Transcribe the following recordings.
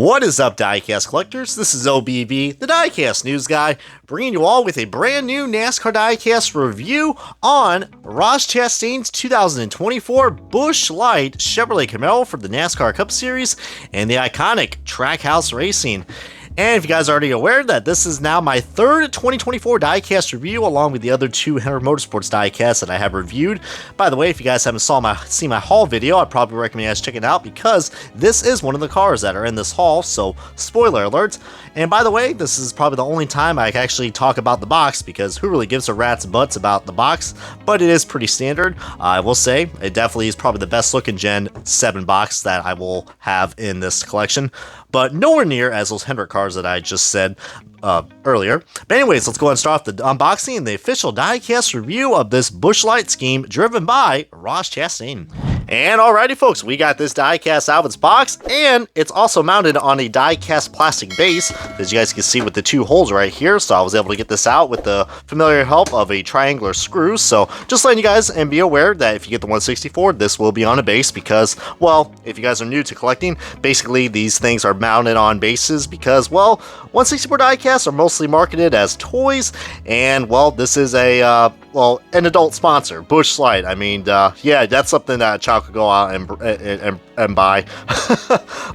What is up, diecast collectors? This is OBB, the diecast news guy, bringing you all with a brand new NASCAR diecast review on Ross Chastain's 2024 Busch Light Chevrolet Camaro for the NASCAR Cup Series and the iconic Trackhouse Racing. And if you guys are already aware that this is now my third 2024 diecast review, along with the other two Henry Motorsports diecasts that I have reviewed. By the way, if you guys haven't seen my haul video, I'd probably recommend you guys check it out because this is one of the cars that are in this haul, so spoiler alert. And by the way, this is probably the only time I actually talk about the box because who really gives a rat's butts about the box, but it is pretty standard. I will say it definitely is probably the best looking Gen 7 box that I will have in this collection, but nowhere near as those Hendrick cars that I just said earlier. But anyways, let's go ahead and start off the unboxing and the official diecast review of this Busch Light scheme driven by Ross Chastain. And alrighty folks, we got this diecast out of its box, and it's also mounted on a diecast plastic base, as you guys can see with the two holes right here. So I was able to get this out with the familiar help of a triangular screw. So just letting you guys and be aware that if you get the 164, this will be on a base because, well, if you guys are new to collecting, basically these things are mounted on bases because, well, 164 diecasts are mostly marketed as toys, and, well, this is a, an adult sponsor, Busch Light. I mean, yeah, that's something that a child could go out and buy.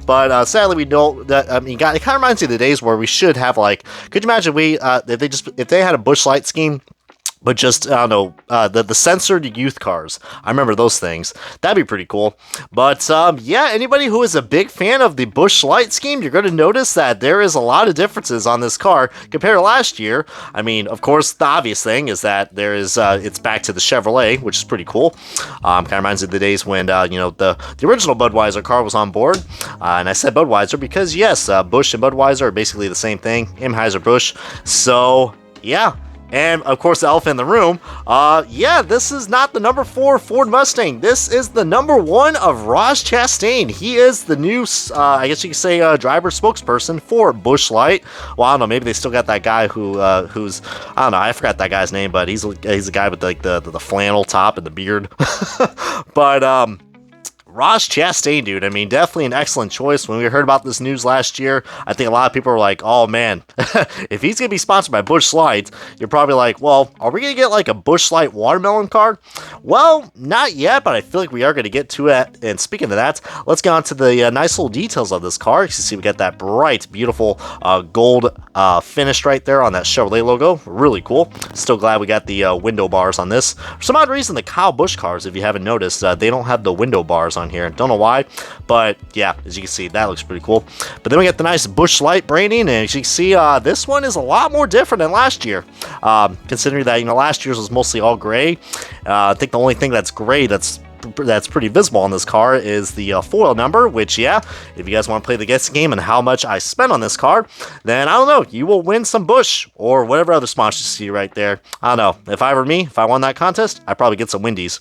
But sadly, we don't. I mean, it kind of reminds me of the days where we should have, like, could you imagine if they had a Busch Light scheme, but just, I don't know, the censored youth cars. I remember those things. That'd be pretty cool. But, yeah, anybody who is a big fan of the Busch Light scheme, you're going to notice that there is a lot of differences on this car compared to last year. I mean, of course, the obvious thing is that there is, it's back to the Chevrolet, which is pretty cool. Kind of reminds me of the days when, you know, the original Budweiser car was on board. And I said Budweiser because, yes, Busch and Budweiser are basically the same thing. Anheuser-Busch. So, yeah. And, of course, the elephant in the room, yeah, this is not the number 4 Ford Mustang. This is the number 1 of Ross Chastain. He is the new, I guess you could say, driver spokesperson for Busch Light. Well, I don't know, maybe they still got that guy who's, I don't know, I forgot that guy's name, but he's a guy with, like, the flannel top and the beard. But, Ross Chastain, dude, I mean, definitely an excellent choice. When we heard about this news last year, I think a lot of people were like, oh man, if he's going to be sponsored by Busch Light, you're probably like, well, are we going to get like a Busch Light watermelon car? Well, not yet, but I feel like we are going to get to it. And speaking of that, let's get on to the nice little details of this car. You can see we got that bright, beautiful gold finish right there on that Chevrolet logo. Really cool. Still glad we got the window bars on this. For some odd reason, the Kyle Busch cars, if you haven't noticed, they don't have the window bars on here. Don't know why, but yeah, as you can see, that looks pretty cool. But then we got the nice Busch Light branding, and as you can see, this one is a lot more different than last year. Considering that, you know, last year's was mostly all gray. I think the only thing that's gray that's pretty visible on this car is the foil number, which, yeah, if you guys want to play the guessing game and how much I spent on this car, then I don't know, you will win some Busch or whatever other sponsors you see right there. I don't know, if I won that contest, I'd probably get some Wendy's.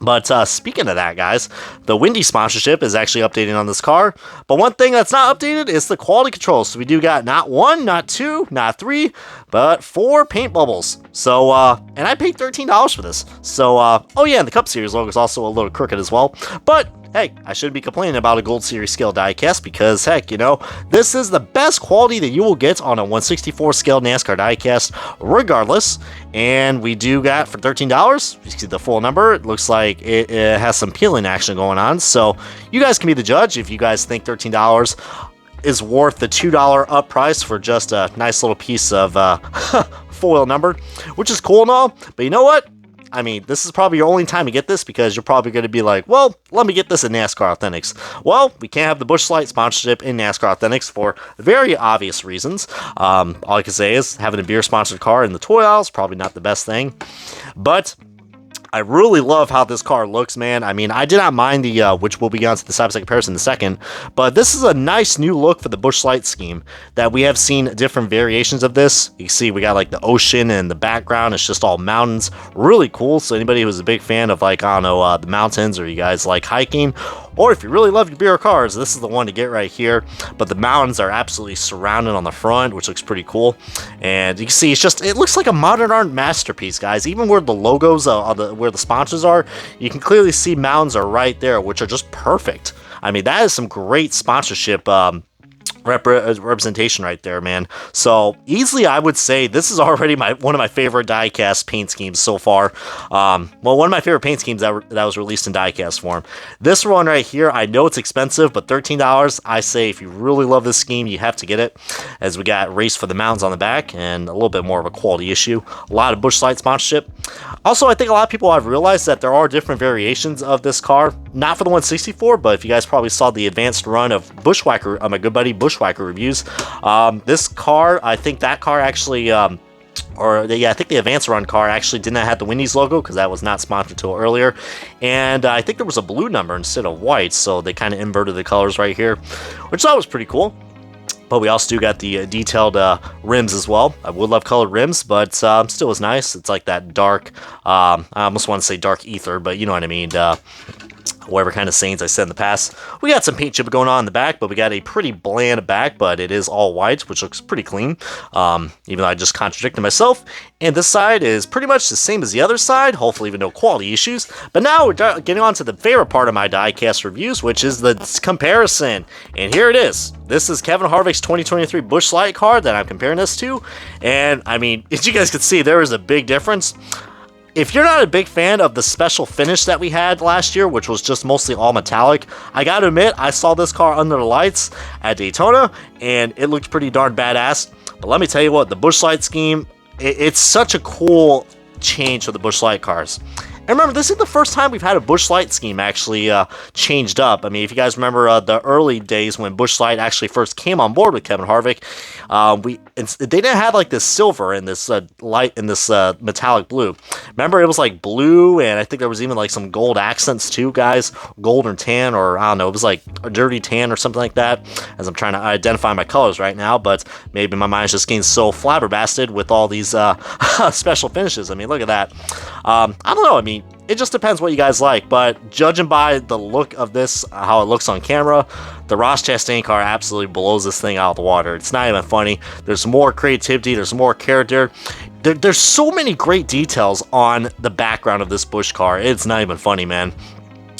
But speaking of that, guys, the Wendy's sponsorship is actually updating on this car. But one thing that's not updated is the quality control. So we do got not 1, not 2, not 3, but 4 paint bubbles. So, and I paid $13 for this. So, oh yeah, and the Cup Series logo is also a little crooked as well. But hey, I shouldn't be complaining about a Gold Series scale diecast because, heck, you know, this is the best quality that you will get on a 164 scale NASCAR diecast regardless. And we do got, for $13, you see the full number, it looks like it has some peeling action going on. So you guys can be the judge if you guys think $13 is worth the $2 up price for just a nice little piece of foil number, which is cool and all. But you know what? I mean, this is probably your only time to get this because you're probably going to be like, well, let me get this in NASCAR Authentics. Well, we can't have the Busch Light sponsorship in NASCAR Authentics for very obvious reasons. All I can say is having a beer-sponsored car in the toy aisle is probably not the best thing. But I really love how this car looks, man. I mean, I did not mind the, which we'll be on to the side-by-side comparison in a second, but this is a nice new look for the Busch Light scheme that we have seen different variations of this. You can see we got like the ocean and the background. It's just all mountains. Really cool. So anybody who's a big fan of, like, I don't know, the mountains, or you guys like hiking, or if you really love your beer cars, this is the one to get right here. But the mountains are absolutely surrounded on the front, which looks pretty cool. And you can see it looks like a modern art masterpiece, guys. Even where the logos where the sponsors are, you can clearly see mountains are right there, which are just perfect. I mean, that is some great sponsorship representation right there, man. So easily, I would say this is already one of my favorite diecast paint schemes so far. Well, one of my favorite paint schemes that was released in diecast form. This one right here, I know it's expensive, but $13. I say if you really love this scheme, you have to get it. As we got Race for the Mountains on the back and a little bit more of a quality issue. A lot of Busch Light sponsorship. Also, I think a lot of people have realized that there are different variations of this car. Not for the 164, but if you guys probably saw the advanced run of Bushwhacker, my good buddy Bushwhacker reviews, this car, I think that car actually, I think the advanced run car actually did not have the Wendy's logo because that was not sponsored till earlier. And I think there was a blue number instead of white, so they kind of inverted the colors right here, which I thought was pretty cool. But we also do got the detailed rims as well. I would love colored rims, but still is nice. It's like that dark, I almost want to say dark ether, but you know what I mean. Whatever kind of stains I said in the past. We got some paint chip going on in the back, but we got a pretty bland back, but it is all white, which looks pretty clean, even though I just contradicted myself. And this side is pretty much the same as the other side, hopefully even no quality issues. But now we're getting on to the favorite part of my diecast reviews, which is the comparison. And here it is. This is Kevin Harvick's 2023 Busch Light car that I'm comparing this to. And, I mean, as you guys can see, there is a big difference. If you're not a big fan of the special finish that we had last year, which was just mostly all metallic, I gotta admit, I saw this car under the lights at Daytona, and it looked pretty darn badass. But let me tell you what, the Busch Light scheme, it's such a cool change for the Busch Light cars. And remember, this is the first time we've had a Busch Light scheme actually changed up. I mean, if you guys remember the early days when Busch Light actually first came on board with Kevin Harvick, they didn't have like this silver and this light and this metallic blue. Remember, it was like blue, and I think there was even like some gold accents too, guys. Gold or tan, or I don't know, it was like a dirty tan or something like that, as I'm trying to identify my colors right now, but maybe my mind's just getting so flabbergasted with all these special finishes. I mean, look at that. I don't know, I mean, it just depends what you guys like, but judging by the look of this, how it looks on camera, the Ross Chastain car absolutely blows this thing out of the water. It's not even funny. There's more creativity. There's more character. There's so many great details on the background of this Busch car. It's not even funny, man.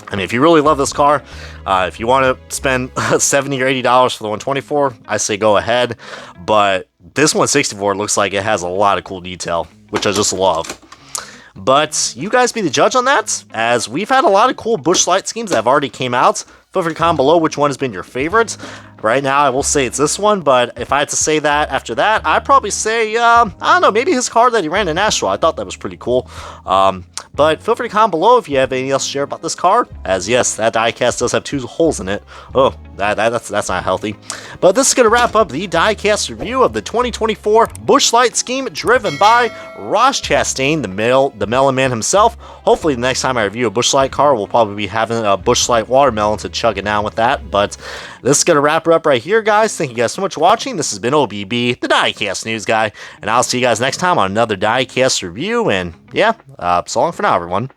I mean, if you really love this car, if you want to spend $70 or $80 for the 124, I say go ahead. But this 164 looks like it has a lot of cool detail, which I just love. But you guys be the judge on that, as we've had a lot of cool Busch Light schemes that have already came out. Feel free to comment below which one has been your favorite. Right now, I will say it's this one, but if I had to say that after that, I'd probably say, I don't know, maybe his car that he ran in Nashville. I thought that was pretty cool. But feel free to comment below if you have anything else to share about this car, as yes, that diecast does have 2 holes in it. Oh, that's not healthy. But this is going to wrap up the diecast review of the 2024 Busch Light scheme driven by Ross Chastain, the melon man himself. Hopefully the next time I review a Busch Light car, we'll probably be having a Busch Light watermelon to chug it down with that. But this is going to wrap it up right here, guys. Thank you guys so much for watching. This has been OBB, the Diecast News Guy, and I'll see you guys next time on another Diecast review. And yeah, so long for now, everyone.